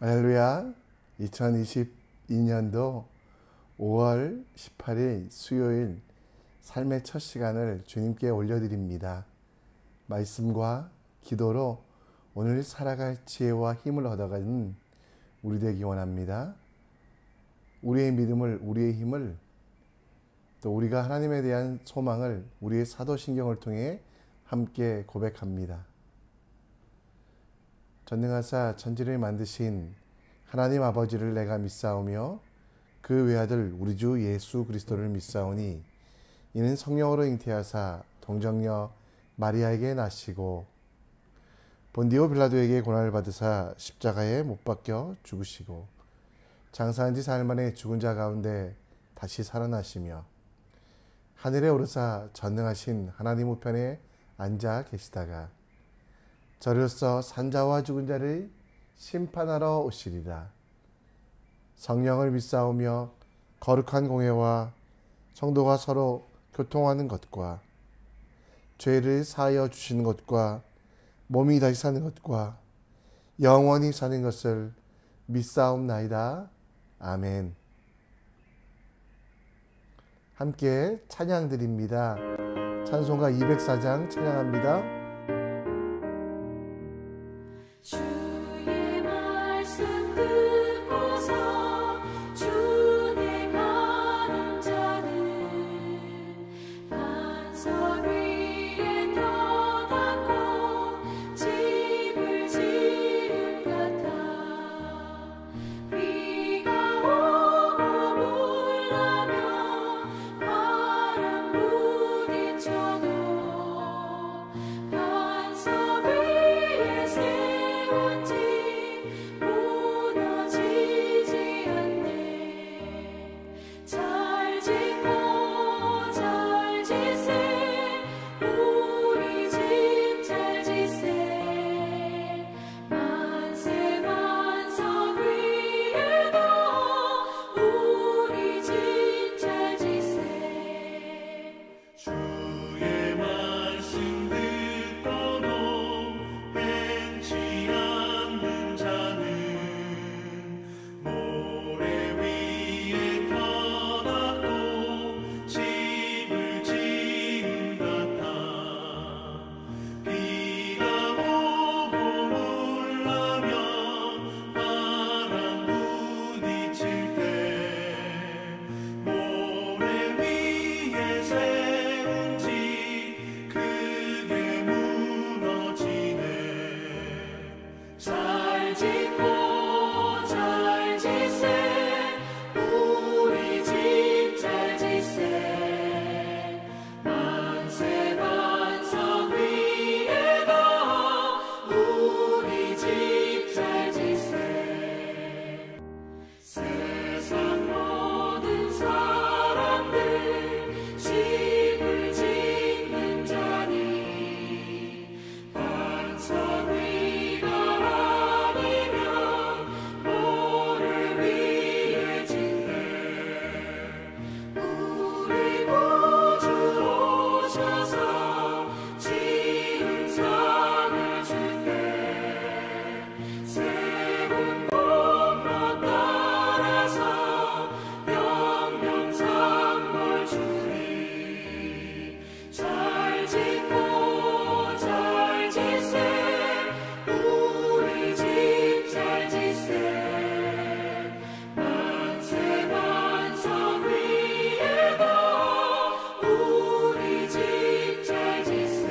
할렐루야. 2022년도 5월 18일 수요일 삶의 첫 시간을 주님께 올려드립니다. 말씀과 기도로 오늘 살아갈 지혜와 힘을 얻어가는 우리 되기 원합니다. 우리의 믿음을, 우리의 힘을, 또 우리가 하나님에 대한 소망을 우리의 사도신경을 통해 함께 고백합니다. 전능하사 천지를 만드신 하나님 아버지를 내가 믿사오며 그 외아들 우리 주 예수 그리스도를 믿사오니 이는 성령으로 잉태하사 동정녀 마리아에게 나시고 본디오 빌라도에게 고난을 받으사 십자가에 못 박혀 죽으시고 장사한 지 사흘 만에 죽은 자 가운데 다시 살아나시며 하늘에 오르사 전능하신 하나님 우편에 앉아 계시다가 저로서 산자와 죽은 자를 심판하러 오시리라. 성령을 믿사오며 거룩한 공회와 성도가 서로 교통하는 것과 죄를 사하여 주시는 것과 몸이 다시 사는 것과 영원히 사는 것을 믿사옵나이다. 아멘. 함께 찬양 드립니다. 찬송가 204장 찬양합니다. 주의 말씀 듣고서 주내 가는 자는 반석 위에 터닫고 집을 지은 같아 비가 오고 물나며 바람 부딪혀도 반석 위에 세운 집 무너지지 않네. 잘 짓고 잘 짓세 우리 집 잘 짓세 만세 반석 위에도 우리 집 잘 짓세. 주의 말씀 듣고도 행치 않는 자는 모래 위에 터닫고 집을 지은 같아 비가 오고 물나며 바람 부딪힐 때 모래 위에 세운 집 크게 무너지네. 잘 짓고 잘 짓세 우리 집 잘 짓세 만세 반석 위에도 우리 집 잘 짓세. 세상 모든 사람들 집을 짓는 자니 반석 위가 아니면 모래 위에 짓네. 우리 구주 오셔서 지은 상을 줄게. 세운 공로 따라서 영영상을 주리. 잘 짓고 잘 짓세 우리 집 잘 짓세 만세 반석 위에도 우리 집 잘 짓세.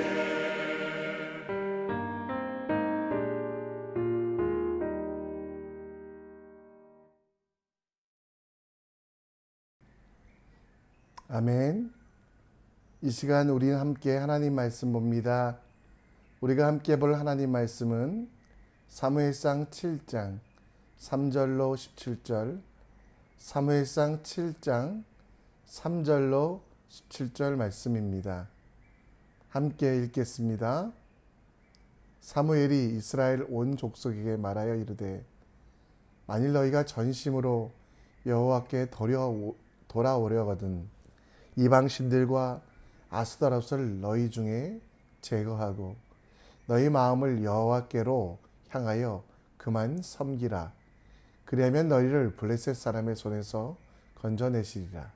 아멘. 이 시간 우리는 함께 하나님 말씀 봅니다. 우리가 함께 볼 하나님 말씀은 사무엘상 7장 3절로 17절, 사무엘상 7장 3절로 17절 말씀입니다. 함께 읽겠습니다. 사무엘이 이스라엘 온 족속에게 말하여 이르되 만일 너희가 전심으로 여호와께 돌아오려거든 이방신들과 아스타롯을 너희 중에 제거하고 너희 마음을 여호와께로 향하여 그만 섬기라. 그리하면 너희를 블레셋 사람의 손에서 건져내시리라.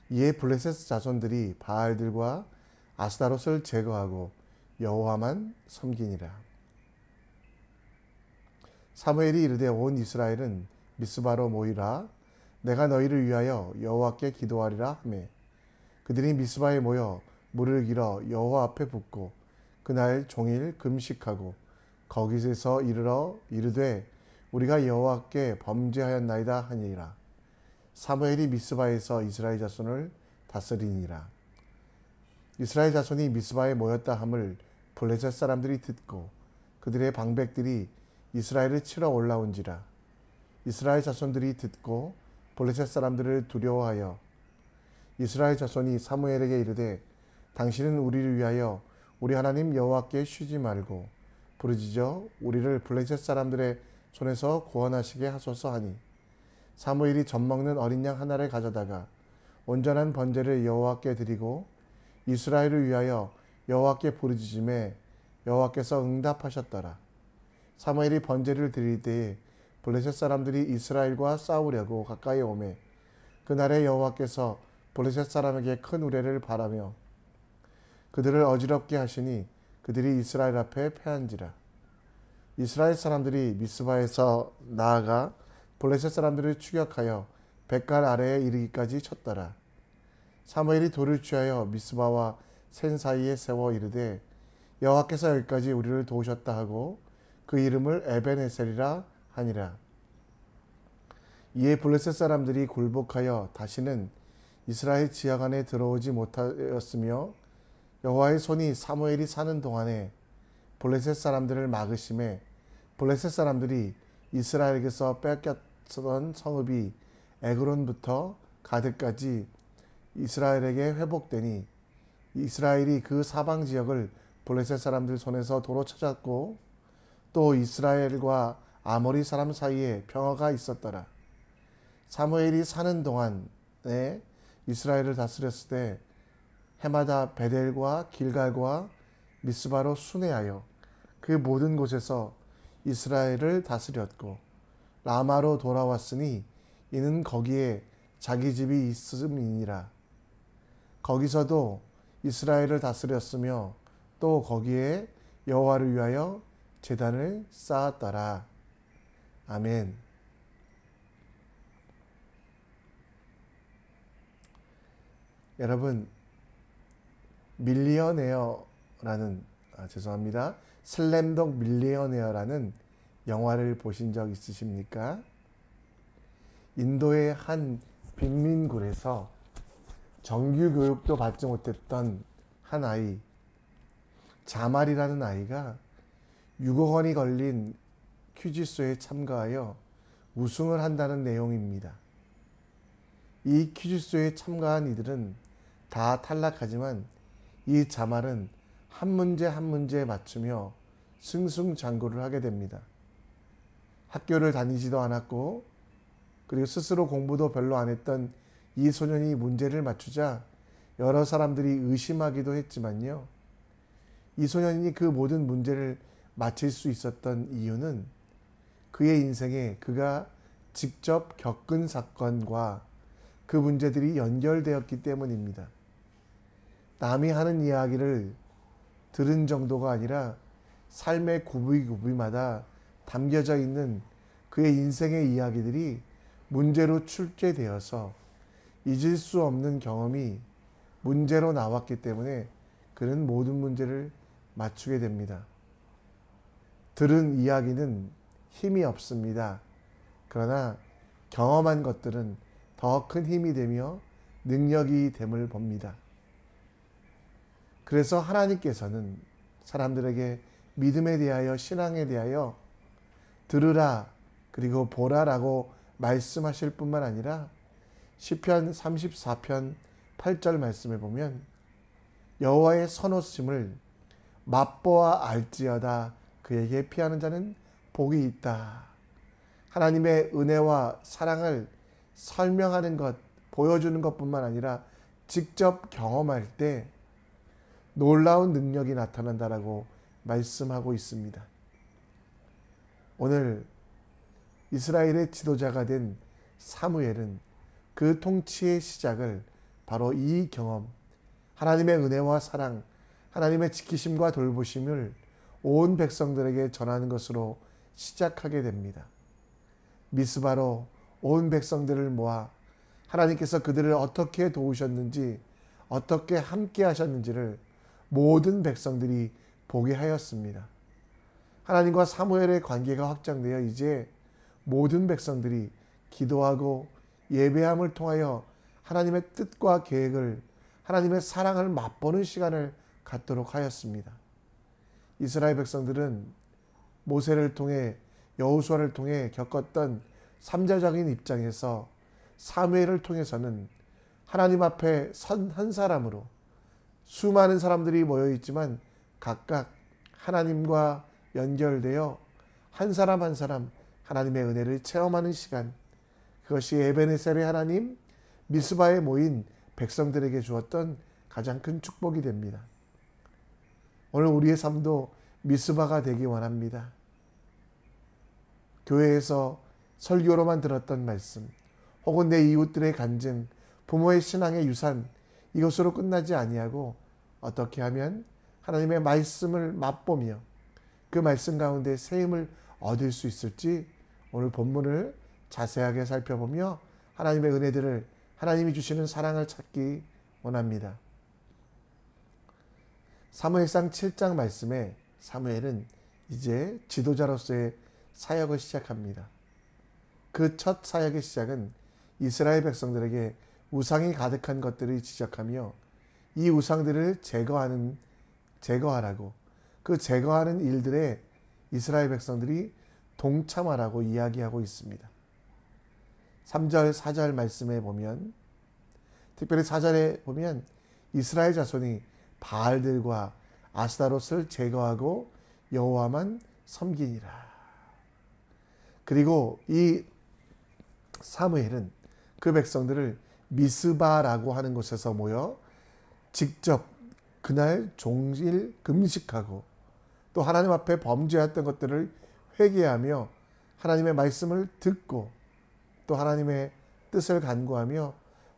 이에 블레셋 자손들이 바알들과 아스타롯을 제거하고 여호와만 섬기니라. 사무엘이 이르되 온 이스라엘은 미스바로 모이라. 내가 너희를 위하여 여호와께 기도하리라 하매 그들이 미스바에 모여 물을 길어 여호와 앞에 붓고 그날 종일 금식하고 거기서 이르러 이르되 우리가 여호와께 범죄하였나이다 하니라. 사무엘이 미스바에서 이스라엘 자손을 다스리니라. 이스라엘 자손이 미스바에 모였다 함을 블레셋 사람들이 듣고 그들의 방백들이 이스라엘을 치러 올라온지라. 이스라엘 자손들이 듣고 블레셋 사람들을 두려워하여 이스라엘 자손이 사무엘에게 이르되 당신은 우리를 위하여 우리 하나님 여호와께 쉬지 말고 부르짖어 우리를 블레셋 사람들의 손에서 구원하시게 하소서 하니 사무엘이 젖먹는 어린 양 하나를 가져다가 온전한 번제를 여호와께 드리고 이스라엘을 위하여 여호와께 부르짖음에 여호와께서 응답하셨더라. 사무엘이 번제를 드릴 때에 블레셋 사람들이 이스라엘과 싸우려고 가까이 오매 그날에 여호와께서 블레셋 사람에게 큰 우레를 바라며 그들을 어지럽게 하시니 그들이 이스라엘 앞에 패한지라. 이스라엘 사람들이 미스바에서 나아가 블레셋 사람들을 추격하여 벳갈 아래에 이르기까지 쳤더라. 사무엘이 돌을 취하여 미스바와 센 사이에 세워 이르되 여호와께서 여기까지 우리를 도우셨다 하고 그 이름을 에벤에셀이라 하니라. 이에 블레셋 사람들이 굴복하여 다시는 이스라엘 지역 안에 들어오지 못하였으며 여호와의 손이 사무엘이 사는 동안에 블레셋 사람들을 막으심에 블레셋 사람들이 이스라엘에게서 뺏겼던 성읍이 에그론부터 가드까지 이스라엘에게 회복되니 이스라엘이 그 사방 지역을 블레셋 사람들 손에서 도로 찾았고 또 이스라엘과 아모리 사람 사이에 평화가 있었더라. 사무엘이 사는 동안에 이스라엘을 다스렸을 때 해마다 베델과 길갈과 미스바로 순회하여 그 모든 곳에서 이스라엘을 다스렸고 라마로 돌아왔으니 이는 거기에 자기 집이 있음이니라. 거기서도 이스라엘을 다스렸으며 또 거기에 여호와를 위하여 제단을 쌓았더라. 아멘. 여러분 슬램독 밀리어네어라는 영화를 보신 적 있으십니까? 인도의 한 빈민굴에서 정규 교육도 받지 못했던 한 아이, 자말이라는 아이가 6억 원이 걸린 퀴즈쇼에 참가하여 우승을 한다는 내용입니다. 이 퀴즈쇼에 참가한 이들은 다 탈락하지만 이 자말은 한 문제 한 문제에 맞추며 승승장구를 하게 됩니다. 학교를 다니지도 않았고 그리고 스스로 공부도 별로 안 했던 이 소년이 문제를 맞추자 여러 사람들이 의심하기도 했지만요. 이 소년이 그 모든 문제를 맞힐 수 있었던 이유는 그의 인생에 그가 직접 겪은 사건과 그 문제들이 연결되었기 때문입니다. 남이 하는 이야기를 들은 정도가 아니라 삶의 구비구비마다 담겨져 있는 그의 인생의 이야기들이 문제로 출제되어서 잊을 수 없는 경험이 문제로 나왔기 때문에 그는 모든 문제를 맞추게 됩니다. 들은 이야기는 힘이 없습니다. 그러나 경험한 것들은 더 큰 힘이 되며 능력이 됨을 봅니다. 그래서 하나님께서는 사람들에게 믿음에 대하여 신앙에 대하여 들으라 그리고 보라라고 말씀하실 뿐만 아니라 시편 34편 8절 말씀에 보면 여호와의 선하심을 맛보아 알지어다 그에게 피하는 자는 복이 있다. 하나님의 은혜와 사랑을 설명하는 것, 보여주는 것뿐만 아니라 직접 경험할 때 놀라운 능력이 나타난다라고 말씀하고 있습니다. 오늘 이스라엘의 지도자가 된 사무엘은 그 통치의 시작을 바로 이 경험, 하나님의 은혜와 사랑, 하나님의 지키심과 돌보심을 온 백성들에게 전하는 것으로 시작하게 됩니다. 미스바로 온 백성들을 모아 하나님께서 그들을 어떻게 도우셨는지, 어떻게 함께 하셨는지를 모든 백성들이 보게 하였습니다. 하나님과 사무엘의 관계가 확장되어 이제 모든 백성들이 기도하고 예배함을 통하여 하나님의 뜻과 계획을, 하나님의 사랑을 맛보는 시간을 갖도록 하였습니다. 이스라엘 백성들은 모세를 통해, 여호수아를 통해 겪었던 3자적인 입장에서 사무엘을 통해서는 하나님 앞에 선 한 사람으로, 수많은 사람들이 모여 있지만 각각 하나님과 연결되어 한 사람 한 사람 하나님의 은혜를 체험하는 시간, 그것이 에베네셀의 하나님, 미스바에 모인 백성들에게 주었던 가장 큰 축복이 됩니다. 오늘 우리의 삶도 미스바가 되기 원합니다. 교회에서 설교로만 들었던 말씀, 혹은 내 이웃들의 간증, 부모의 신앙의 유산, 이것으로 끝나지 아니하고 어떻게 하면 하나님의 말씀을 맛보며 그 말씀 가운데 새 힘을 얻을 수 있을지 오늘 본문을 자세하게 살펴보며 하나님의 은혜들을, 하나님이 주시는 사랑을 찾기 원합니다. 사무엘상 7장 말씀에 사무엘은 이제 지도자로서의 사역을 시작합니다. 그 첫 사역의 시작은 이스라엘 백성들에게 우상이 가득한 것들을 지적하며 이 우상들을 제거하라고, 그 제거하는 일들에 이스라엘 백성들이 동참하라고 이야기하고 있습니다. 3절, 4절 말씀에 보면, 특별히 4절에 보면 이스라엘 자손이 바알들과 아스타롯을 제거하고 여호와만 섬기니라. 그리고 이 사무엘은 그 백성들을 미스바라고 하는 곳에서 모여 직접 그날 종일 금식하고 또 하나님 앞에 범죄했던 것들을 회개하며 하나님의 말씀을 듣고 또 하나님의 뜻을 간구하며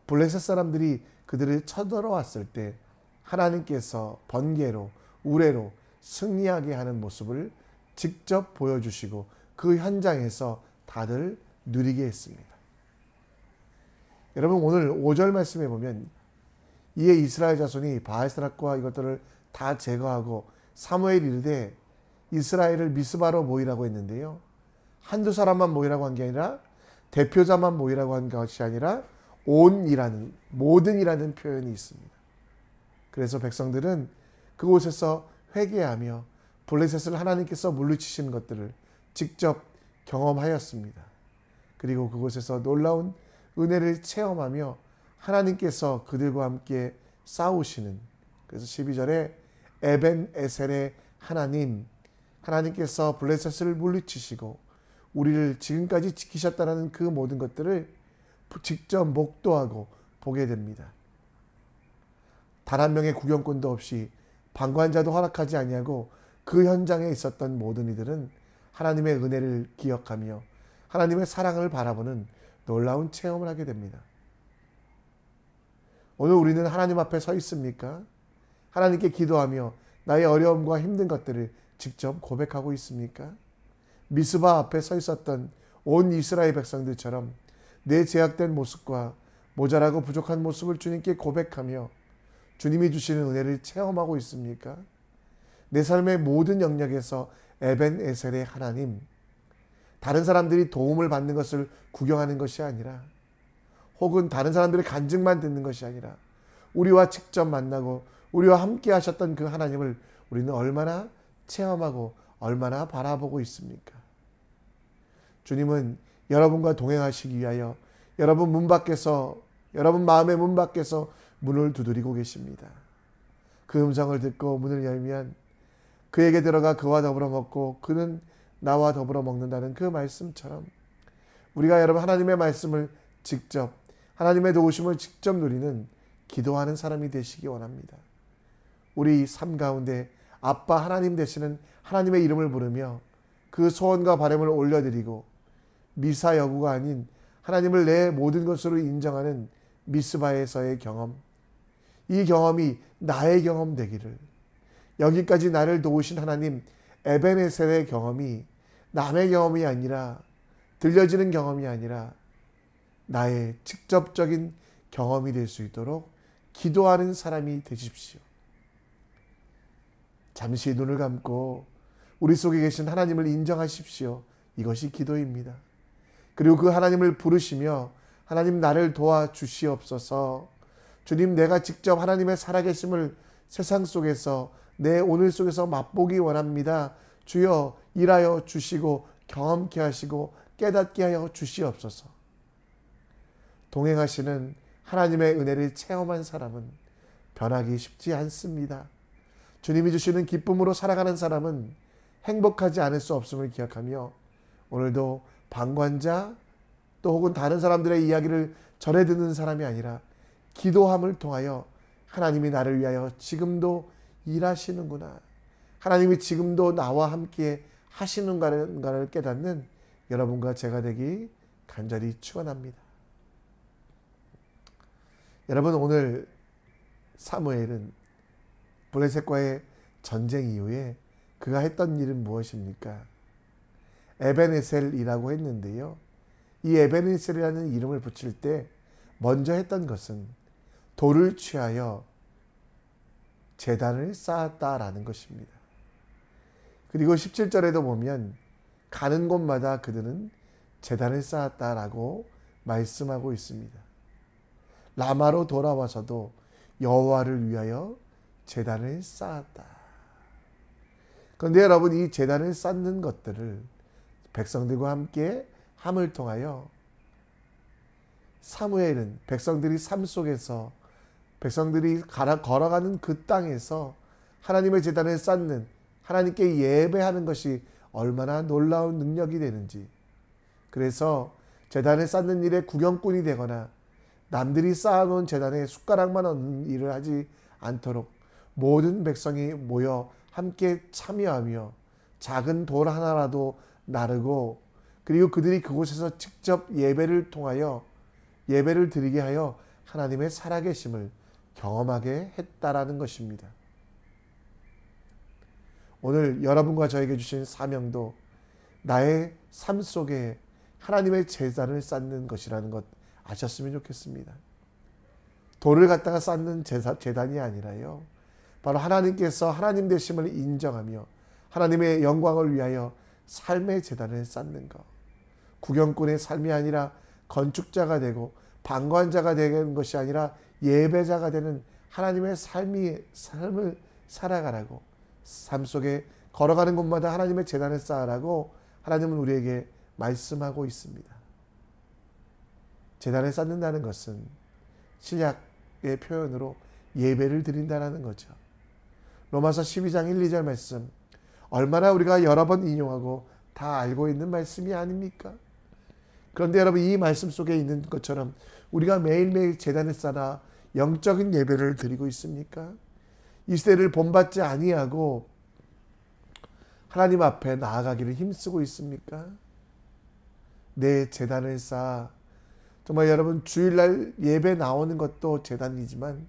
블레셋 사람들이 그들을 쳐들어왔을 때 하나님께서 번개로, 우레로 승리하게 하는 모습을 직접 보여주시고 그 현장에서 다들 누리게 했습니다. 여러분, 오늘 5절 말씀에 보면 이에 이스라엘 자손이 바알스락과 이것들을 다 제거하고 사무엘이 이르되 이스라엘을 미스바로 모이라고 했는데요, 한두 사람만 모이라고 한 게 아니라 대표자만 모이라고 한 것이 아니라 온이라는, 모든이라는 표현이 있습니다. 그래서 백성들은 그곳에서 회개하며 블레셋을 하나님께서 물리치시는 것들을 직접 경험하였습니다. 그리고 그곳에서 놀라운 은혜를 체험하며 하나님께서 그들과 함께 싸우시는, 그래서 12절에 에벤에셀의 하나님, 하나님께서 블레셋을 물리치시고 우리를 지금까지 지키셨다는 그 모든 것들을 직접 목도하고 보게 됩니다. 단 한 명의 구경꾼도 없이, 방관자도 허락하지 아니하고 그 현장에 있었던 모든 이들은 하나님의 은혜를 기억하며 하나님의 사랑을 바라보는 놀라운 체험을 하게 됩니다. 오늘 우리는 하나님 앞에 서 있습니까? 하나님께 기도하며 나의 어려움과 힘든 것들을 직접 고백하고 있습니까? 미스바 앞에 서 있었던 온 이스라엘 백성들처럼 내 제약된 모습과 모자라고 부족한 모습을 주님께 고백하며 주님이 주시는 은혜를 체험하고 있습니까? 내 삶의 모든 영역에서 에벤에셀의 하나님, 다른 사람들이 도움을 받는 것을 구경하는 것이 아니라, 혹은 다른 사람들의 간증만 듣는 것이 아니라 우리와 직접 만나고 우리와 함께 하셨던 그 하나님을 우리는 얼마나 체험하고 얼마나 바라보고 있습니까? 주님은 여러분과 동행하시기 위하여 여러분 문 밖에서, 여러분 마음의 문 밖에서 문을 두드리고 계십니다. 그 음성을 듣고 문을 열면 그에게 들어가 그와 더불어 먹고 그는 나와 더불어 먹는다는 그 말씀처럼 우리가 여러분 하나님의 말씀을 직접, 하나님의 도우심을 직접 누리는 기도하는 사람이 되시기 원합니다. 우리 삶 가운데 아빠 하나님 되시는 하나님의 이름을 부르며 그 소원과 바람을 올려드리고 미사 여구가 아닌 하나님을 내 모든 것으로 인정하는 미스바에서의 경험, 이 경험이 나의 경험 되기를, 여기까지 나를 도우신 하나님 에베네셀의 경험이 남의 경험이 아니라, 들려지는 경험이 아니라 나의 직접적인 경험이 될 수 있도록 기도하는 사람이 되십시오. 잠시 눈을 감고 우리 속에 계신 하나님을 인정하십시오. 이것이 기도입니다. 그리고 그 하나님을 부르시며 하나님 나를 도와주시옵소서. 주님, 내가 직접 하나님의 살아계심을 세상 속에서 내 오늘 속에서 맛보기 원합니다. 주여 일하여 주시고 경험케 하시고 깨닫게 하여 주시옵소서. 동행하시는 하나님의 은혜를 체험한 사람은 변하기 쉽지 않습니다. 주님이 주시는 기쁨으로 살아가는 사람은 행복하지 않을 수 없음을 기억하며 오늘도 방관자 또 혹은 다른 사람들의 이야기를 전해 듣는 사람이 아니라 기도함을 통하여 하나님이 나를 위하여 지금도 일하시는구나, 하나님이 지금도 나와 함께 하시는가를 깨닫는 여러분과 제가 되기 간절히 축원합니다. 여러분, 오늘 사무엘은 블레셋과의 전쟁 이후에 그가 했던 일은 무엇입니까? 에베네셀이라고 했는데요. 이 에베네셀이라는 이름을 붙일 때 먼저 했던 것은 돌을 취하여 제단을 쌓았다라는 것입니다. 그리고 17절에도 보면 가는 곳마다 그들은 제단을 쌓았다라고 말씀하고 있습니다. 라마로 돌아와서도 여호와를 위하여 제단을 쌓았다. 그런데 여러분, 이 제단을 쌓는 것들을 백성들과 함께 함을 통하여 사무엘은 백성들이 삶 속에서 백성들이 걸어가는 그 땅에서 하나님의 제단을 쌓는, 하나님께 예배하는 것이 얼마나 놀라운 능력이 되는지, 그래서 제단을 쌓는 일에 구경꾼이 되거나 남들이 쌓아놓은 제단에 숟가락만 얹는 일을 하지 않도록 모든 백성이 모여 함께 참여하며 작은 돌 하나라도 나르고, 그리고 그들이 그곳에서 직접 예배를 통하여 예배를 드리게 하여 하나님의 살아계심을 경험하게 했다라는 것입니다. 오늘 여러분과 저에게 주신 사명도 나의 삶 속에 하나님의 제단을 쌓는 것이라는 것 아셨으면 좋겠습니다. 돌을 갖다가 쌓는 제단이 아니라요, 바로 하나님께서 하나님 되심을 인정하며 하나님의 영광을 위하여 삶의 제단을 쌓는 것. 구경꾼의 삶이 아니라 건축자가 되고 방관자가 되는 것이 아니라 예배자가 되는 하나님의 삶을 살아가라고, 삶 속에 걸어가는 곳마다 하나님의 제단을 쌓으라고 하나님은 우리에게 말씀하고 있습니다. 제단을 쌓는다는 것은 신약의 표현으로 예배를 드린다는 거죠. 로마서 12장 1, 2절 말씀, 얼마나 우리가 여러 번 인용하고 다 알고 있는 말씀이 아닙니까? 그런데 여러분, 이 말씀 속에 있는 것처럼 우리가 매일매일 제단을 쌓아 영적인 예배를 드리고 있습니까? 이 시대를 본받지 아니하고 하나님 앞에 나아가기를 힘쓰고 있습니까? 내 제단을 쌓아, 정말 여러분, 주일날 예배 나오는 것도 제단이지만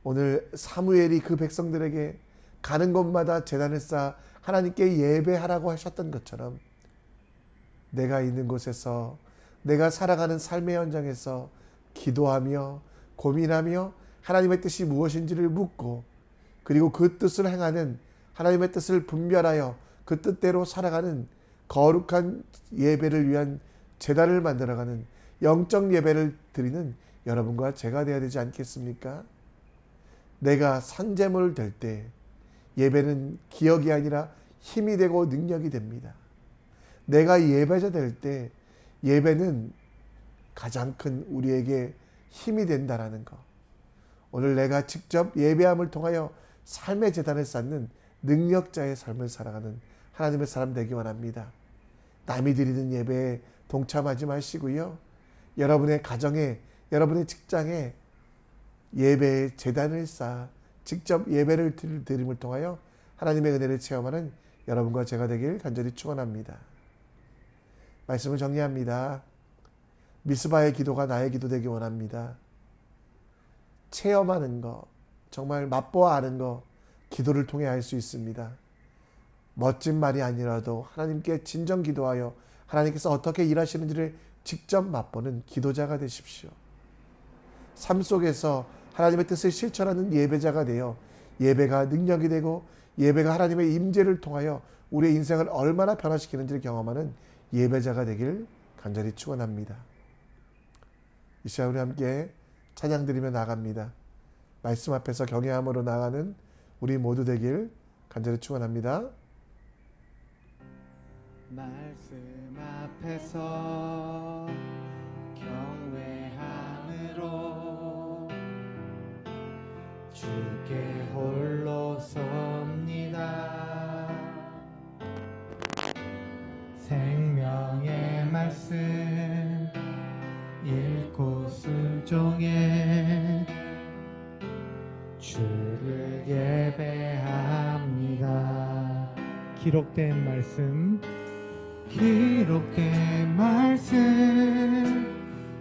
오늘 사무엘이 그 백성들에게 가는 곳마다 제단을 쌓아 하나님께 예배하라고 하셨던 것처럼 내가 있는 곳에서, 내가 살아가는 삶의 현장에서 기도하며 고민하며 하나님의 뜻이 무엇인지를 묻고, 그리고 그 뜻을 행하는, 하나님의 뜻을 분별하여 그 뜻대로 살아가는 거룩한 예배를 위한 제단을 만들어가는 영적 예배를 드리는 여러분과 제가 되어야 되지 않겠습니까? 내가 산재물 될 때 예배는 기억이 아니라 힘이 되고 능력이 됩니다. 내가 예배자 될 때 예배는 가장 큰 우리에게 힘이 된다라는 것. 오늘 내가 직접 예배함을 통하여 삶의 제단을 쌓는 능력자의 삶을 살아가는 하나님의 사람 되기 원합니다. 남이 드리는 예배에 동참하지 마시고요, 여러분의 가정에, 여러분의 직장에 예배의 제단을 쌓아 직접 예배를 드림을 통하여 하나님의 은혜를 체험하는 여러분과 제가 되길 간절히 축원합니다. 말씀을 정리합니다. 미스바의 기도가 나의 기도 되기 원합니다. 체험하는 거, 정말 맛보아 아는 거, 기도를 통해 알 수 있습니다. 멋진 말이 아니라도 하나님께 진정 기도하여 하나님께서 어떻게 일하시는지를 직접 맛보는 기도자가 되십시오. 삶 속에서 하나님의 뜻을 실천하는 예배자가 되어 예배가 능력이 되고 예배가 하나님의 임재를 통하여 우리의 인생을 얼마나 변화시키는지를 경험하는 예배자가 되길 간절히 축원합니다. 이 시간 우리 함께 찬양 드리며 나갑니다. 말씀 앞에서 경외함으로 나가는 우리 모두 되길 간절히 축원합니다. 말씀 앞에서 경외함으로 주께 홀로 섭니다. 생명의 말씀 읽고 순종해 주를 예배합니다. 기록된 말씀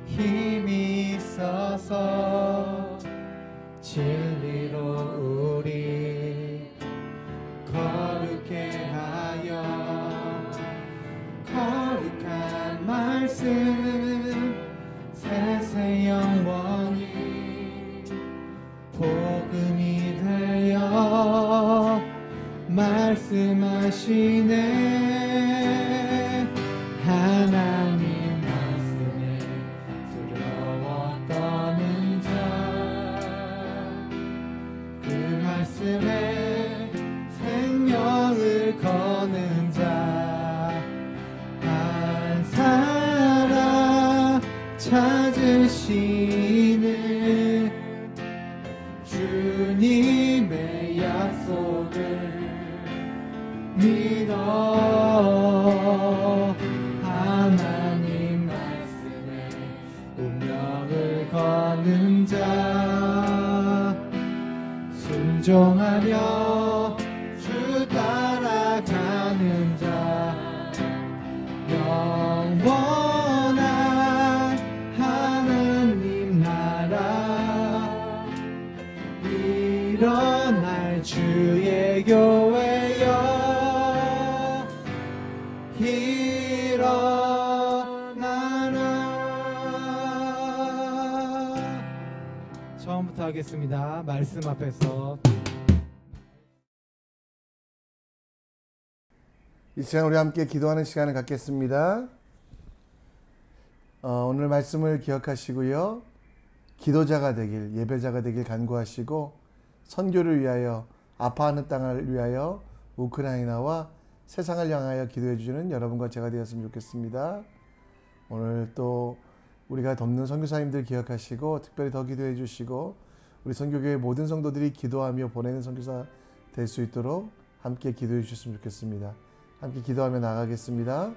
힘이 있어서 진리로 우리 거룩게 하여 거룩한 말씀 세세 영원히 복음이 되어 말씀하시네. 하나님 말씀에 두려워 떠는 자 그 말씀에 생명을 거는 자 한 사람 찾으시는 주님의 약속을 믿어 하나님 말씀에 운명을 거는 자 순종하며 주 따라가는 자 영원한 하나님 나라 일어날 주의 교회여 일어나라. 처음부터 하겠습니다. 말씀 앞에서 이 시간 우리 함께 기도하는 시간을 갖겠습니다. 오늘 말씀을 기억하시고요. 기도자가 되길, 예배자가 되길 간구하시고 선교를 위하여, 아파하는 땅을 위하여, 우크라이나와 세상을 향하여 기도해 주시는 여러분과 제가 되었으면 좋겠습니다. 오늘 또 우리가 돕는 선교사님들 기억하시고 특별히 더 기도해 주시고 우리 선교교회 모든 성도들이 기도하며 보내는 선교사 될 수 있도록 함께 기도해 주셨으면 좋겠습니다. 함께 기도하며 나가겠습니다.